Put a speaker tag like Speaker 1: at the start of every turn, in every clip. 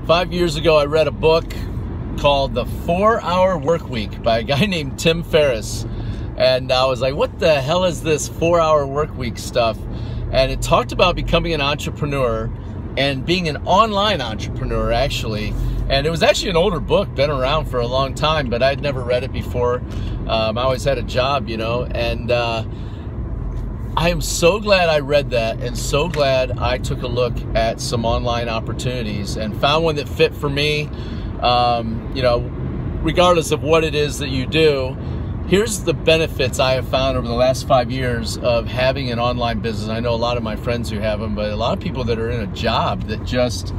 Speaker 1: 5 years ago, I read a book called The 4-Hour Workweek by a guy named Tim Ferriss. And I was like, what the hell is this 4-hour workweek stuff? And it talked about becoming an entrepreneur and being an online entrepreneur, actually. And it was actually an older book, been around for a long time, but I'd never read it before. I always had a job, you know, and I am so glad I read that, and so glad I took a look at some online opportunities and found one that fit for me. You know, regardless of what it is that you do, here's the benefits I have found over the last 5 years of having an online business. I know a lot of my friends who have them, but a lot of people that are in a job that just,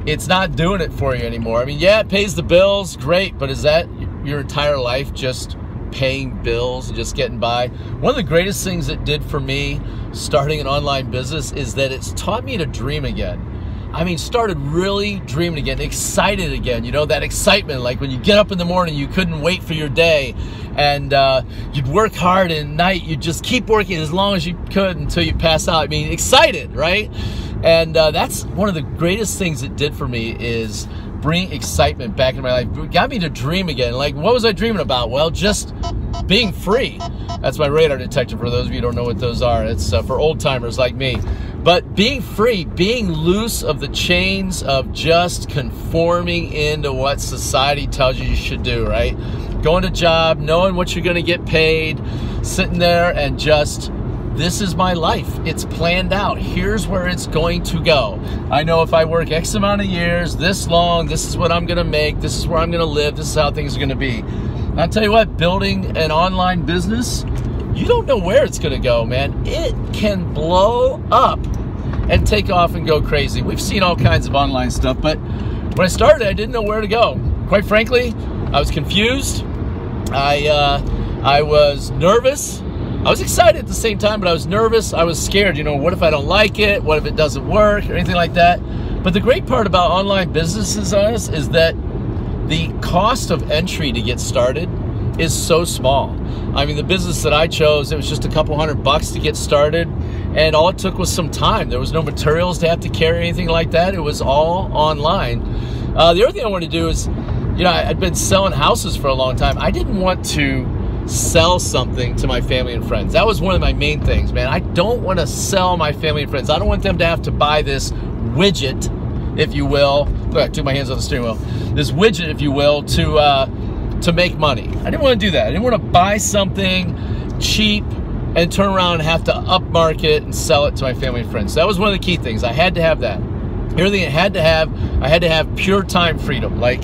Speaker 1: it's not doing it for you anymore. I mean, yeah, it pays the bills, great, but is that your entire life, just paying bills and just getting by? One of the greatest things it did for me starting an online business is that it's taught me to dream again. I mean, started really dreaming again, excited again, you know, that excitement, like when you get up in the morning, you couldn't wait for your day, and you'd work hard, and at night you'd just keep working as long as you could until you pass out. I mean, excited, right? And that's one of the greatest things it did for me, is bring excitement back in my life. It got me to dream again. Like, what was I dreaming about? Well, just being free. That's my radar detector, for those of you who don't know what those are. It's for old timers like me. But being free, being loose of the chains of just conforming into what society tells you should do, right? Going to job, knowing what you're going to get paid, sitting there and just, this is my life. It's planned out. Here's where it's going to go. I know if I work X amount of years, this long, this is what I'm going to make. This is where I'm going to live. This is how things are going to be. And I'll tell you what, building an online business, you don't know where it's going to go, man. It can blow up and take off and go crazy. We've seen all kinds of online stuff, but when I started, I didn't know where to go. Quite frankly, I was confused. I was nervous. I was excited at the same time, but I was nervous. I was scared. You know, what if I don't like it? What if it doesn't work or anything like that? But the great part about online businesses is that the cost of entry to get started is so small. I mean, the business that I chose, it was just a couple $100 to get started, and all it took was some time. There was no materials to have to carry, anything like that. It was all online. The other thing I wanted to do is, you know, I'd been selling houses for a long time. I didn't want to sell something to my family and friends. That was one of my main things, man. I don't want to sell my family and friends. I don't want them to have to buy this widget, if you will. Look, I took my hands off the steering wheel. This widget, if you will, to make money. I didn't want to do that. I didn't want to buy something cheap and turn around and have to upmarket it and sell it to my family and friends. So that was one of the key things. I had to have that. Everything I had to have pure time freedom. Like,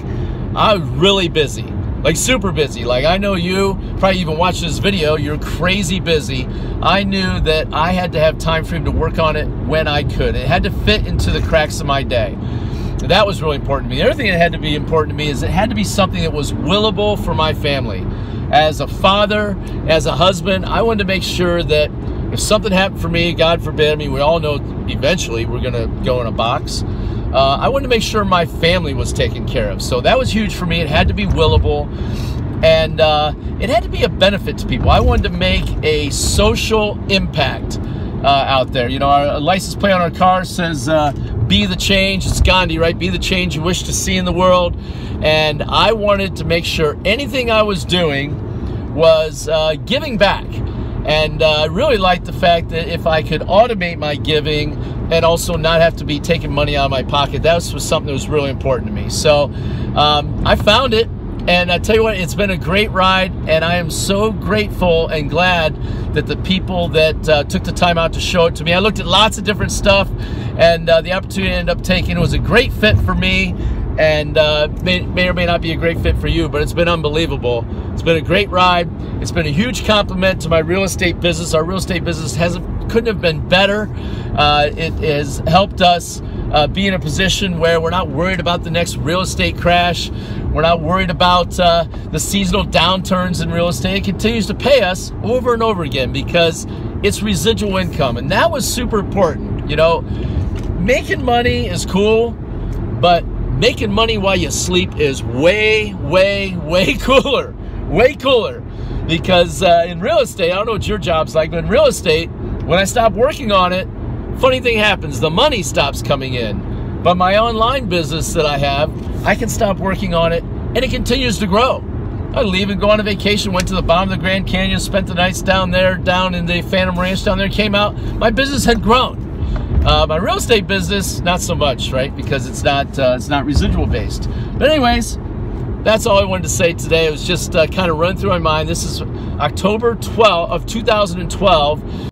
Speaker 1: I was really busy. Like, super busy. Like, I know you probably even watched this video, you're crazy busy. I knew that I had to have time freedom to work on it when I could. It had to fit into the cracks of my day. And that was really important to me. The other thing that had to be important to me is it had to be something that was willable for my family. As a father, as a husband, I wanted to make sure that if something happened for me, God forbid, I mean, we all know eventually we're going to go in a box. I wanted to make sure my family was taken care of. So that was huge for me. It had to be willable, and it had to be a benefit to people. I wanted to make a social impact out there. You know, our license plate on our car says, be the change. It's Gandhi, right? Be the change you wish to see in the world. And I wanted to make sure anything I was doing was giving back. And I really liked the fact that if I could automate my giving and also not have to be taking money out of my pocket, that was something that was really important to me. So I found it, and I tell you what, it's been a great ride, and I am so grateful and glad that the people that took the time out to show it to me. I looked at lots of different stuff, and the opportunity I ended up taking was a great fit for me, and may or may not be a great fit for you, but it's been unbelievable. It's been a great ride. It's been a huge compliment to my real estate business. Our real estate business couldn't have been better. It has helped us be in a position where we're not worried about the next real estate crash. We're not worried about the seasonal downturns in real estate. It continues to pay us over and over again because it's residual income, and that was super important. You know, making money is cool, but making money while you sleep is way, way, way cooler. Way cooler. Because in real estate, I don't know what your job's like, but in real estate, when I stop working on it, funny thing happens. The money stops coming in. But my online business that I have, I can stop working on it and it continues to grow. I leave and go on a vacation, went to the bottom of the Grand Canyon, spent the nights down there, down in the Phantom Ranch down there, came out, my business had grown. My real estate business, not so much, right? Because it's not residual based. But anyways, that's all I wanted to say today. It was just kind of run through my mind. This is October 12th of 2012.